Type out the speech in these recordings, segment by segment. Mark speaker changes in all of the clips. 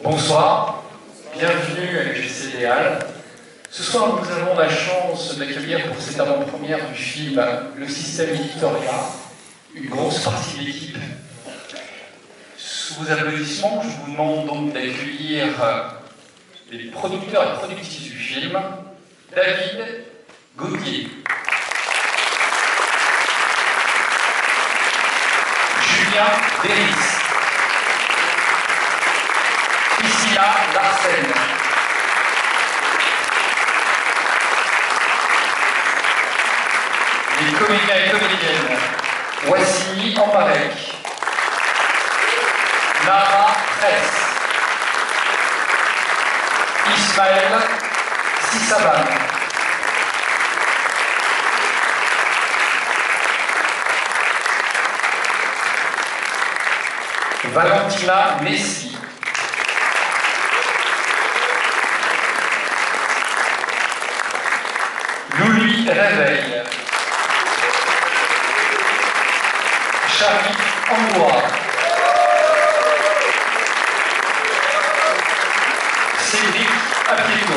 Speaker 1: Bonsoir, bienvenue à l'UGC des Halles. Ce soir, nous avons la chance d'accueillir pour cette avant-première du film Le Système Victoria, une grosse partie de l'équipe. Sous vos applaudissements, je vous demande donc d'accueillir les producteurs et productrices du film, David Gauthier, Julien Deris, Priscilla Larsen, les comédiens et comédiennes, Wassily Ambarek, Nara Press, Ismaël Sissaban, Valentina Messi, Louis Réveil, Charlie Angoua, Cédric Apieto,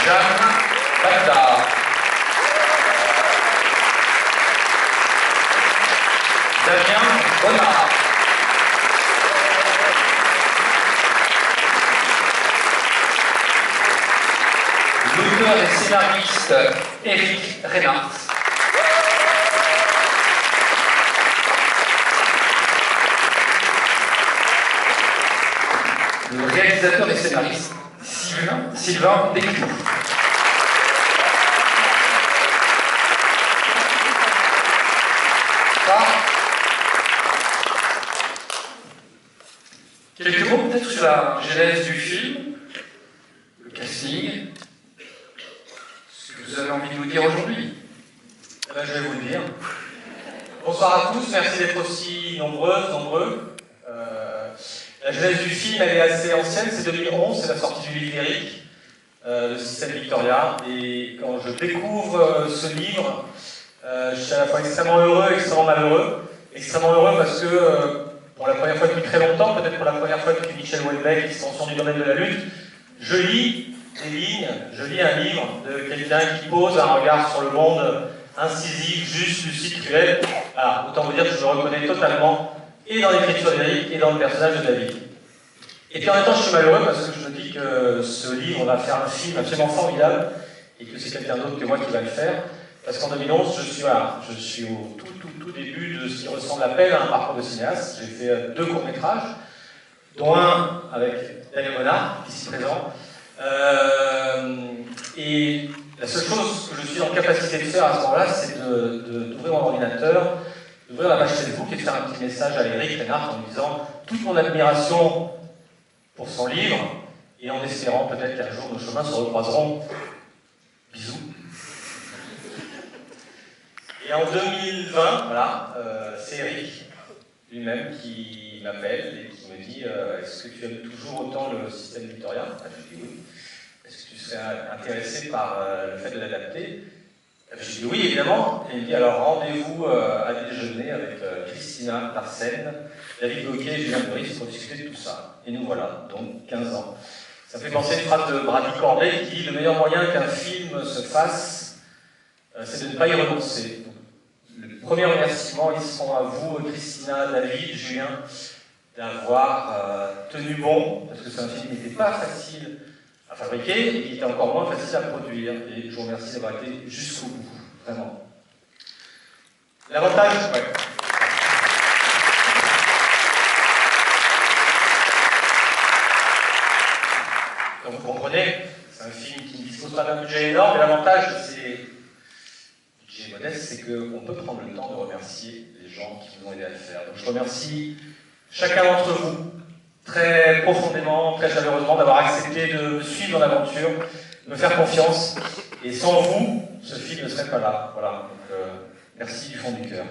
Speaker 1: Jeanne Bagdad, Damien Bonnard, l'auteur et scénariste Éric Reynard, le réalisateur et scénariste Sylvain Desclous. Quelques mots peut-être sur la genèse du film, le casting, ce que vous avez envie de nous dire aujourd'hui.
Speaker 2: Je vais vous le dire. Bonsoir à tous, merci d'être aussi nombreux. La genèse du film, elle est assez ancienne, c'est 2011, c'est la sortie du livre d'Éric, Le Système Victoria. Et quand je découvre ce livre, je suis à la fois extrêmement heureux et extrêmement malheureux. Extrêmement heureux parce que, pour la première fois depuis très longtemps, peut-être pour la première fois depuis Michel Houellebecq, Extension du domaine de la lutte, je lis des lignes, je lis un livre de quelqu'un qui pose un regard sur le monde incisif, juste, lucide, cruel. Alors, autant vous dire que je me reconnais totalement et dans l'écriture d'Éric et dans le personnage de David. Et puis en même temps, je suis malheureux parce que je me dis que ce livre va faire un film absolument formidable et que c'est quelqu'un d'autre que moi qui va le faire. Parce qu'en 2011, je suis au tout début de ce qui ressemble à peine à un parcours de cinéaste. J'ai fait 2 courts-métrages, dont un avec Daniel Bonnard, ici présent. Et la seule chose que je suis en capacité de faire à ce moment-là, c'est d'ouvrir mon ordinateur, d'ouvrir la page Facebook et de faire un petit message à Éric Reynard en lui disant toute mon admiration pour son livre et en espérant peut-être qu'un jour nos chemins se recroiseront. Bisous. Et en 2020, voilà, c'est Éric lui-même qui m'appelle et qui me dit est-ce que tu aimes toujours autant le système Victoria? Je dis oui. Est-ce que tu serais intéressé par le fait de l'adapter? Je dis oui, évidemment. Et il dit alors rendez-vous à déjeuner avec Priscilla Larsen, David Gauthier et Julien Deris pour discuter de tout ça. Et nous voilà, donc 15 ans. Ça me fait penser à une phrase de Brady Corbet qui dit le meilleur moyen qu'un film se fasse, c'est de ne pas y renoncer. Le premier remerciement, ils seront à vous, Christina, David, Julien, d'avoir tenu bon, parce que c'est un film qui n'était pas facile à fabriquer et qui était encore moins facile à produire. Et je vous remercie d'avoir été jusqu'au bout, vraiment. L'avantage, ouais. Comme vous comprenez, c'est un film qui ne dispose pas d'un budget énorme, mais l'avantage de ces budgets modestes, c'est qu'on peut prendre le temps de remercier les gens qui vous ont aidé à le faire. Donc je remercie chacun d'entre vous, très profondément, très chaleureusement, d'avoir accepté de me suivre dans l'aventure, de me faire confiance. Et sans vous, ce film ne serait pas là. Voilà. Donc, merci du fond du cœur.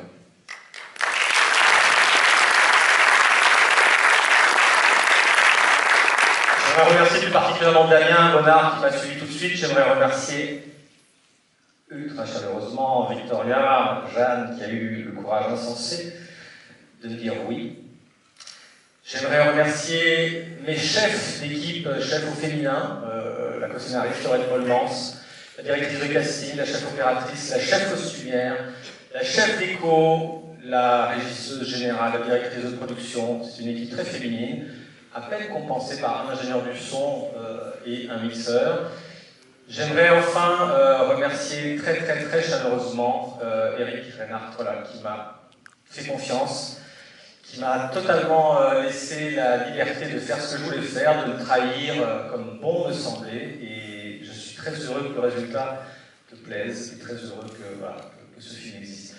Speaker 2: J'aimerais remercier plus particulièrement Damien Bonnard qui m'a suivi tout de suite. J'aimerais remercier ultra chaleureusement Victoria, Jeanne qui a eu le courage insensé de me dire oui. J'aimerais remercier mes chefs d'équipe, chefs au féminin, la co-scénariste Laurette Molmans, la directrice de casting, la chef opératrice, la chef costumière, la chef déco, la régisseuse générale, la directrice de production. C'est une équipe très féminine, à peine compensée par un ingénieur du son et un mixeur. J'aimerais enfin remercier très chaleureusement Eric Reinhardt, voilà, qui m'a fait confiance, qui m'a totalement laissé la liberté de faire ce que je voulais faire, de me trahir comme bon me semblait, et je suis très heureux que le résultat te plaise, et très heureux que, voilà, que ce film existe.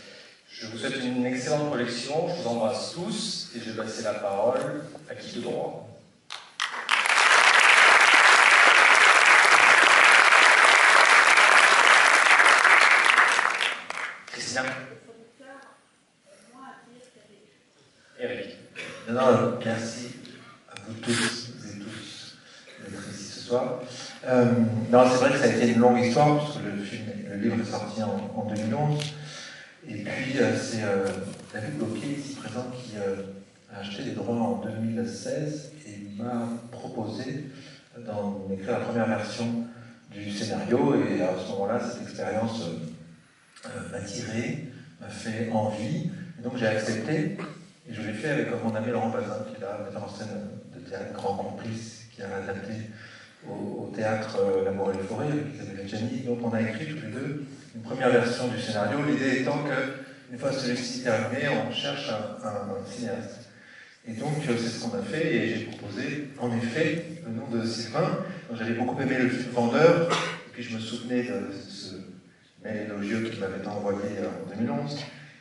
Speaker 2: Je vous souhaite une excellente projection, je vous embrasse tous, et je vais passer la parole à qui de droit. Christian. Eric.
Speaker 3: Non, merci à vous tous et tous d'être ici ce soir. Non, c'est vrai que ça a été une longue histoire, puisque le livre est sorti en 2011. Et puis, c'est David Bloquet, ici présent, qui a acheté les droits en 2016 et m'a proposé d'écrire la première version du scénario. Et à ce moment-là, cette expérience m'a tiré, m'a fait envie. Et donc, j'ai accepté. Et je l'ai fait avec mon ami Laurent Bazin, qui est là, metteur en scène de théâtre, grand complice, qui a adapté au théâtre L'amour et les forêts, avec Isabelle Adjani. Donc on a écrit tous les deux une première version du scénario, l'idée étant qu'une fois celui-ci terminé, on cherche un cinéaste. Et donc c'est ce qu'on a fait, et j'ai proposé en effet le nom de Sylvain. J'avais beaucoup aimé le film Vendeur, et puis je me souvenais de ce mail élogieux qu'il m'avait envoyé en 2011.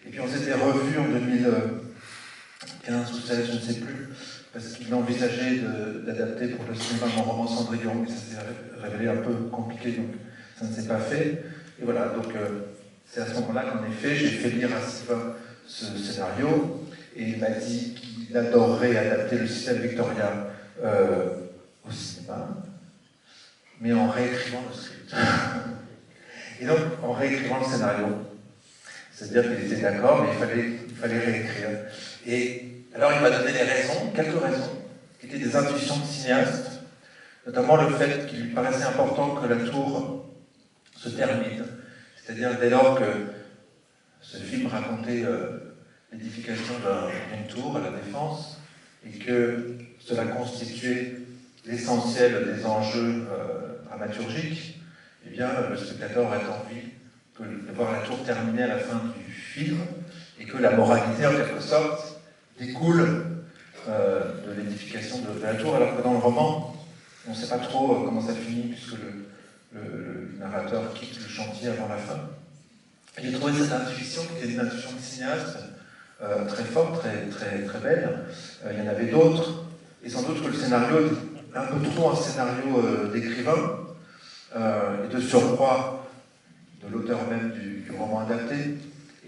Speaker 3: Et puis on s'était revus en 2015 ou 16, je ne sais plus, parce qu'il envisageait d'adapter pour le cinéma mon roman Cendrillon, mais ça s'est révélé un peu compliqué, donc ça ne s'est pas fait. Et voilà, donc c'est à ce moment-là qu'en effet, j'ai fait lire à Sylvain ce scénario, et il m'a dit qu'il adorerait adapter le système Victoria au cinéma, mais en réécrivant le script. Et donc, en réécrivant le scénario, c'est-à-dire qu'il était d'accord, mais il fallait réécrire. Et alors il m'a donné des raisons, quelques raisons, qui étaient des intuitions de cinéaste, notamment le fait qu'il lui paraissait important que la tour se termine. C'est-à-dire dès lors que ce film racontait l'édification d'une tour à la Défense, et que cela constituait l'essentiel des enjeux dramaturgiques, eh bien le spectateur aurait envie de voir la tour terminée à la fin du film, et que la moralité, en quelque sorte, découle de l'édification de la tour, alors que dans le roman, on ne sait pas trop comment ça finit, puisque le narrateur quitte le chantier avant la fin. Et j'ai trouvé cette intuition, qui était une intuition de cinéaste, très forte, très belle. Il y en avait d'autres, et sans doute que le scénario est un peu trop un scénario d'écrivain, et de surcroît de l'auteur même du roman adapté.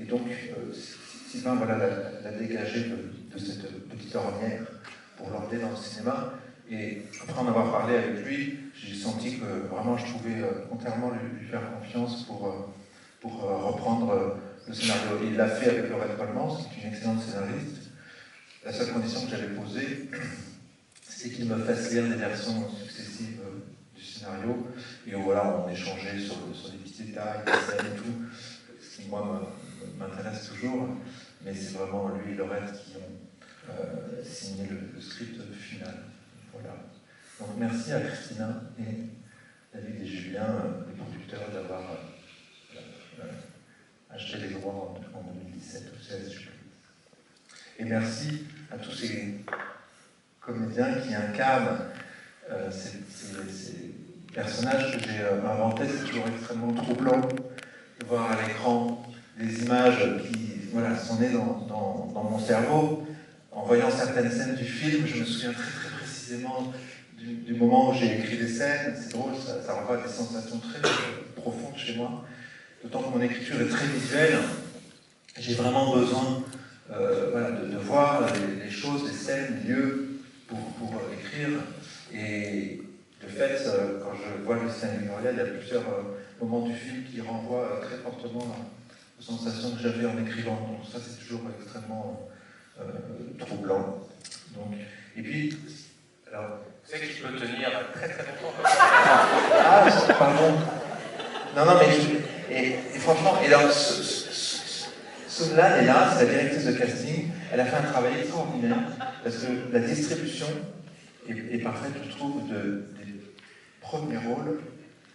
Speaker 3: Et donc, Sylvain l'a dégagé de cette petite ornière pour l'emmener dans le cinéma. Et après en avoir parlé avec lui, j'ai senti que vraiment je pouvais entièrement lui faire confiance pour reprendre le scénario. Et il l'a fait avec Laurette Molmans, qui est une excellente scénariste. La seule condition que j'avais posée, c'est qu'il me fasse lire des versions successives du scénario, et où voilà, on échangeait sur des petits détails, des scènes et tout, ce qui moi m'intéresse toujours, mais c'est vraiment lui et Laurette qui ont signé le script final. Voilà. Donc merci à Christina et David et Julien, les producteurs, d'avoir acheté les droits en 2017 ou 2016, je ne sais plus. Et merci à tous ces comédiens qui incarnent ces personnages que j'ai inventés. C'est toujours extrêmement troublant de voir à l'écran des images qui sont nées dans mon cerveau. En voyant certaines scènes du film, je me souviens très précisément du moment où j'ai écrit des scènes. C'est drôle, ça renvoie à des sensations très profondes chez moi. D'autant que mon écriture est très visuelle. J'ai vraiment besoin de voir les choses, les scènes, les lieux pour écrire. Et de fait, quand je vois le cinéma Victoria, il y a plusieurs moments du film qui renvoient très fortement aux sensations que j'avais en écrivant. Donc ça, c'est toujours extrêmement troublant. Donc, et puis, alors...
Speaker 2: Tu sais qu'il peut tenir très très longtemps.
Speaker 3: Ah, pardon. Non, mais et franchement, et alors, Sunlan est là, c'est la directrice de casting. Elle a fait un travail extraordinaire parce que la distribution est parfaite, je trouve, des premiers rôles,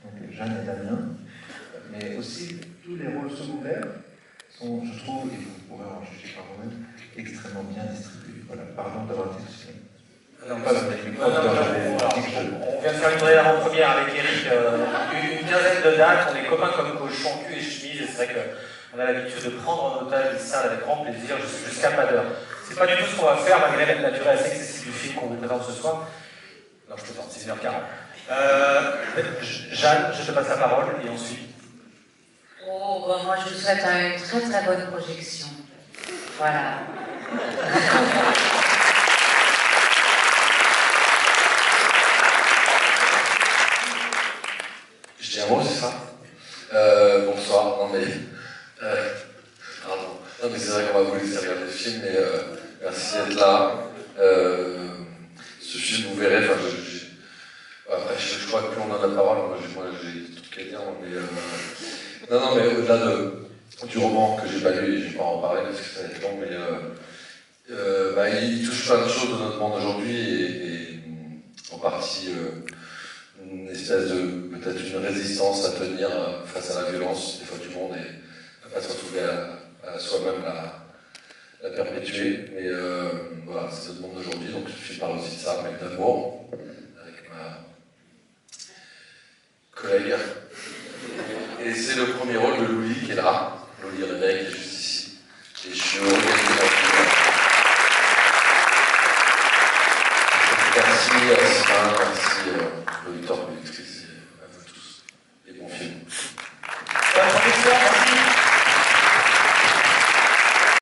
Speaker 3: donc Jeanne et Damien, mais aussi tous les rôles secondaires sont, je trouve, et vous pourrez en juger par vous-même, extrêmement bien distribués. Voilà, pardon d'avoir été soucié.
Speaker 2: On vient de faire une vraie avant-première avec Eric, une quinzaine de dates, on est copains comme cochons, cul et chemise, et c'est vrai qu'on a l'habitude de prendre en otage des salles avec grand plaisir jusqu'à pas d'heure. C'est pas du tout ce qu'on va faire malgré la nature assez excessive du film qu'on vous présente ce soir. Non, je plaisante, c'est 1h40. Jeanne, je te passe la parole, et ensuite.
Speaker 4: Oh, bon, moi je vous souhaite une très très bonne projection. Voilà.
Speaker 5: Je dis un mot, c'est ça bonsoir, non mais... pardon. Non mais c'est vrai qu'on va vous laisser regarder le film, mais merci d'être là. Ce film, vous verrez, enfin, après, je crois que plus on a la parole, moi j'ai des trucs à dire, mais... non, mais au-delà du roman que j'ai pas lu, et je vais pas en parler parce que ça va être long, mais il touche plein de choses de notre monde aujourd'hui, et en partie... une espèce de, peut-être une résistance à tenir face à la violence des fois du monde et à pas se retrouver à soi-même la perpétuer. Mais voilà, c'est notre monde d'aujourd'hui, donc je parle aussi de ça, mais d'amour, avec ma collègue. Et c'est le premier rôle de Loli qui est là, Loli Réveil qui est juste ici. Et je suis heureux d'être là. Merci à Sylvain, merci producteur, productrice, et à vous tous. Et bon film.
Speaker 2: Merci.